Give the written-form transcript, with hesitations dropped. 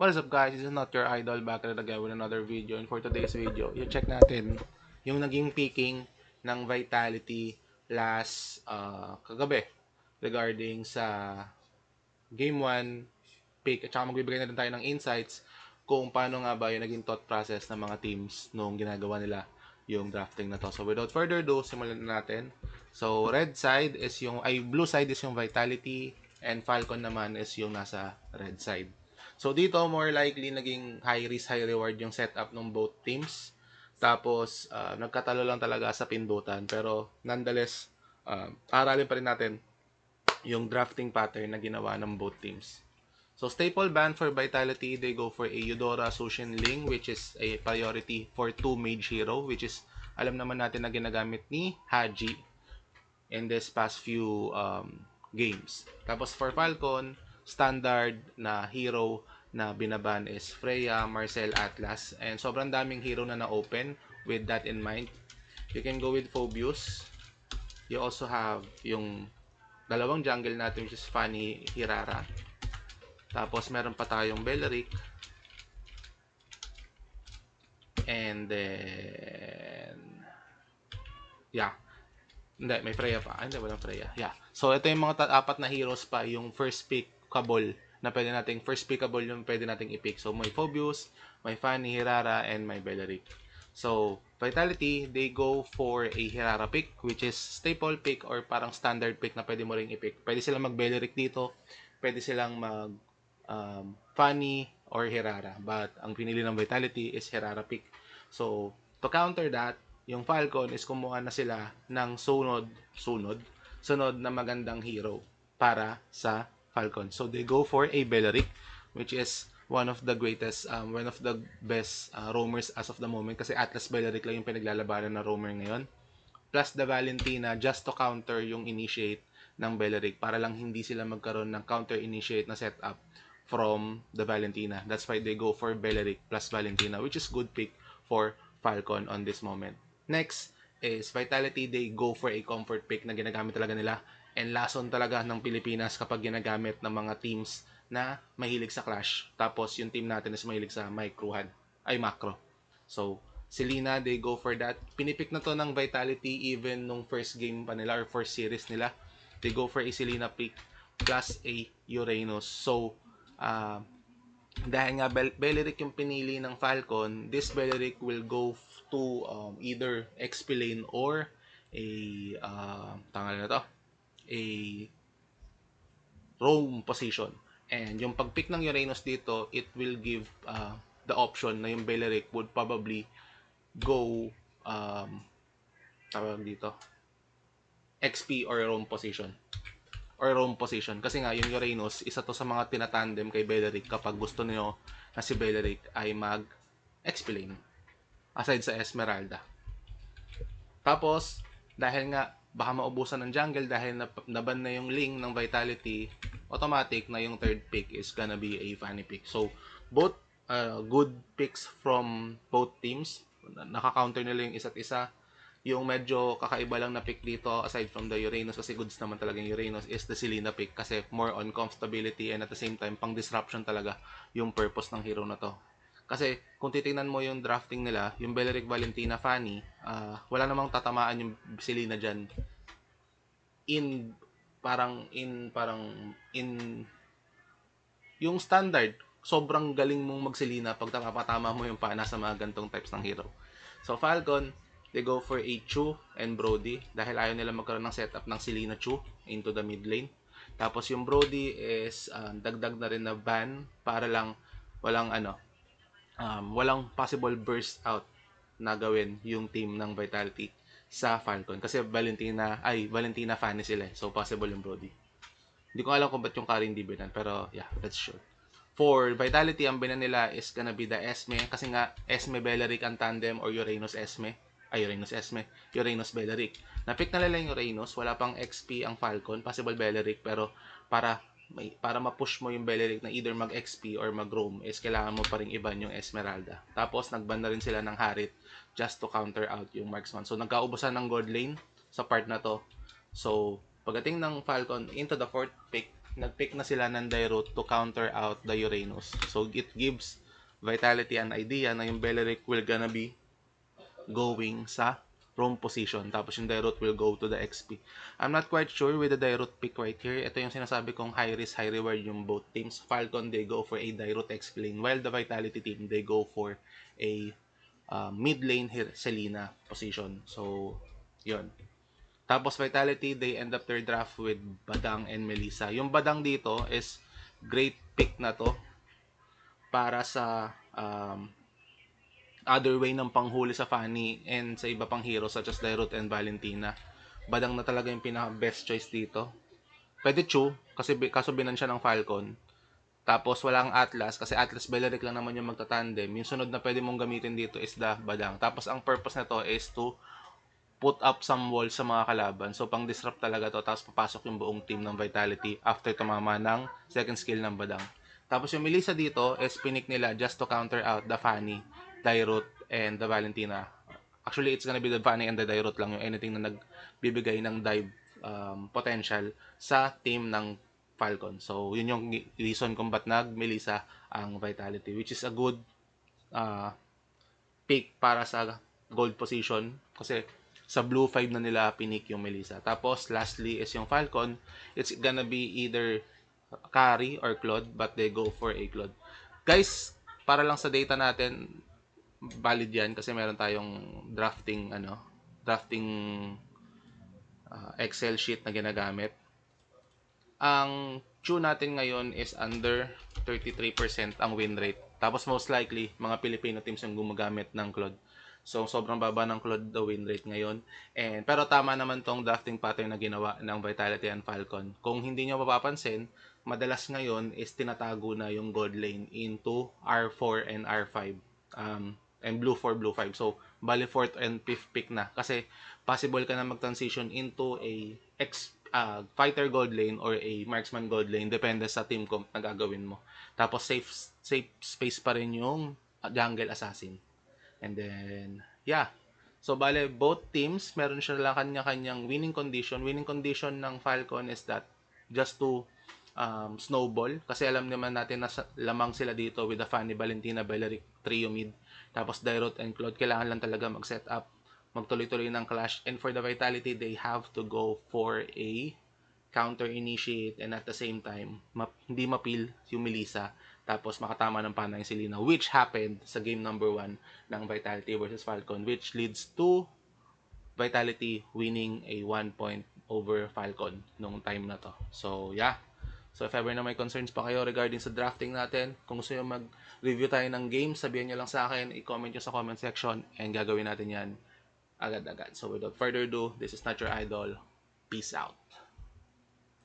What is up guys, this is not your idol back at it again with another video, and for today's video, i-check natin yung naging picking ng Vitality last kagabi regarding sa Game 1 pick, at saka magbibigay na rin tayo ng insights kung paano nga ba yung naging thought process ng mga teams nung ginagawa nila yung drafting na to. So without further ado, simulan na natin. So blue side is yung Vitality, and Falcon naman is yung nasa red side. So dito more likely naging high risk high reward yung setup ng both teams. Tapos nagkatalo lang talaga sa pindutan, pero nonetheless aralin pa rin natin yung drafting pattern na ginawa ng both teams. So staple ban for Vitality, they go for a Eudora Sushin Ling, which is a priority for 2 mage hero, which is alam naman natin na ginagamit ni Haji in this past few games. Tapos for Falcon, standard na hero na binaban is Freya, Marcel, Atlas, and sobrang daming hero na na-open with that in mind. You can go with Phobius. You also have yung dalawang jungle natin, which is Fanny, Hirara. Tapos meron pa tayong Beleric. And then yeah. Hindi, may Freya pa. Hindi, walang Freya. Yeah. So ito yung mga apat na heroes pa, yung first pickable na pwede nating first pickable yung pwede nating i-pick. So may Phobius, may Fanny, Hirara, and may Beleric. So Vitality, they go for a Hirara pick, which is staple pick or parang standard pick na pwede mo ring i-pick. Pwede silang mag Beleric dito, pwede silang mag Fanny or Hirara, but ang pinili ng Vitality is Hirara pick. So to counter that, yung Falcon is kumuha na sila ng sunod na magandang hero para sa Falcon. So they go for a Beleric, which is one of the best roamers as of the moment, kasi Atlas Beleric lang yung pinaglalabanan na roamer ngayon. Plus the Valentina just to counter yung initiate ng Beleric, para lang hindi sila magkaroon ng counter initiate na setup from the Valentina. That's why they go for Beleric plus Valentina, which is good pick for Falcon on this moment. Next is Vitality, they go for a comfort pick na ginagamit talaga nila, and lason talaga ng Pilipinas kapag ginagamit ng mga teams na mahilig sa Clash. Tapos yung team natin is mahilig sa macro. So Selena, they go for that. Pinipick na to ng Vitality even nung first game pa nila or first series nila. They go for a Selena pick plus a Uranus. So dahil nga Beleric yung pinili ng Falcon, this Beleric will go to either XP lane or a tangal na to, a roam position. And yung pag-pick ng Uranus dito, it will give the option na yung Beleric would probably go tawag dito, XP or roam position. Kasi nga yung Uranus, isa to sa mga tinatandem kay Beleric kapag gusto niyo na si Beleric ay mag XP lane aside sa Esmeralda. Tapos dahil nga baka maubusan ng jungle dahil naban na yung Ling ng Vitality, automatic na yung third pick is gonna be a Fanny pick. So both good picks from both teams. Naka-counter nila yung isa't isa. Yung medyo kakaiba lang na pick dito, aside from the Uranus, kasi goods naman talaga yung Uranus, is the Selena pick, kasi more on comfortability and at the same time pang disruption talaga yung purpose ng hero na to. Kasi kung titingnan mo yung drafting nila, yung Beleric, Valentina, Fanny, wala namang tatamaan yung Selena dyan in yung standard. Sobrang galing mong mag-Selena pag tapatama mo yung pana sa mga gantong types ng hero. So Falcon, they go for a Chu and Brody dahil ayaw nila magkaroon ng setup ng Selena Chu into the mid lane. Tapos yung Brody is dagdag na rin na ban para lang walang possible burst out na gawin yung team ng Vitality sa Falcon, kasi Valentina fan sila, so possible yung Brody. Hindi ko alam kung ba't yung carry hindi binan, pero yeah, that's sure. For Vitality, ang binan nila is gonna be the Esme, kasi nga Esme Beleric ang tandem, or Uranus Esme. Uranus Beleric. Na-pick na nila yung Uranus, wala pang XP ang Falcon, possible Beleric, pero para ma-push mo yung Beleric na either mag-XP or mag-roam, is kailangan mo pa rin iban yung Esmeralda. Tapos nagban na rin sila ng Harit just to counter out yung Marksman. So nagkaubusan ng gold lane sa part na to. So pagdating ng Falcon into the fourth pick, nag-pick na sila ng Dairut to counter out the Uranus. So, it gives Vitality an idea na yung Beleric will gonna be going sa roam position. Tapos yung Dairut will go to the XP. I'm not quite sure with the Dairut pick right here. Ito yung sinasabi kong high risk, high reward yung both teams. Falcon, they go for a Dairut XP lane. While the Vitality team, they go for a mid lane Selena position. So, yun. Tapos Vitality, they end up their draft with Badang and Melissa. Yung Badang dito is great pick na to para sa other way ng panghuli sa Fanny and sa iba pang heroes such as Dairut and Valentina. Badang na talaga yung pinaka-best choice dito. Pwede Chu, kasi kaso binan siya ng Falcon. Tapos walang Atlas, kasi Atlas Beleric lang naman yung magtatandem. Yung sunod na pwede mong gamitin dito is the Badang. Tapos ang purpose na to is to put up some walls sa mga kalaban. So, pang-disrupt talaga to. Tapos, papasok yung buong team ng Vitality after tumama ng second skill ng Badang. Tapos, yung Melissa dito is pinik nila just to counter out the Fanny, Dairut, and the Valentina. Actually, it's gonna be the Fanny and the Dairut lang yung anything na nagbibigay ng dive potential sa team ng Falcon. So, yun yung reason kung ba't nag-Melissa ang Vitality, which is a good pick para sa gold position kasi sa blue 5 na nila pinik yung Melissa. Tapos lastly is yung Falcon. It's gonna be either Kari or Claude but they go for a Claude. Guys, para lang sa data natin, valid yan kasi meron tayong drafting Excel sheet na ginagamit. Ang tune natin ngayon is under 33% ang win rate. Tapos most likely, mga Filipino teams yung gumagamit ng Claude. So, sobrang baba ng Claude the win rate ngayon. Pero tama naman tong drafting pattern na ginawa ng Vitality and Falcon. Kung hindi nyo mapapansin, madalas ngayon is tinatago na yung gold lane into R4 and R5. And blue 4, blue 5. So, bali 4th and 5th pick na. Kasi, possible ka na mag-transition into a fighter gold lane or a marksman gold lane. Depende sa team comp na gagawin mo. Tapos, safe space pa rin yung jungle assassin. And then, yeah. So, bale, both teams, meron siya lang kanya-kanyang winning condition. Winning condition ng Falcon is that just to snowball. Kasi alam naman natin na lamang sila dito with the Fanny, Valentina, Beleric, trio mid. Tapos, Dairut and Claude, kailangan lang talaga mag-set up, magtuloy-tuloy ng clash. And for the Vitality, they have to go for a counter-initiate and at the same time, hindi mapil yung Melissa tapos makatama ng pana yung Selena, which happened sa game number 1 ng Vitality versus Falcon, which leads to Vitality winning a 1 point over Falcon nung time na to. So, yeah. So, if ever na may concerns pa kayo regarding sa drafting natin, kung gusto nyo mag-review tayo ng game, sabihin nyo lang sa akin, i-comment nyo sa comment section, and gagawin natin yan agad-agad. So, without further ado, this is Not Your Idol. Peace out.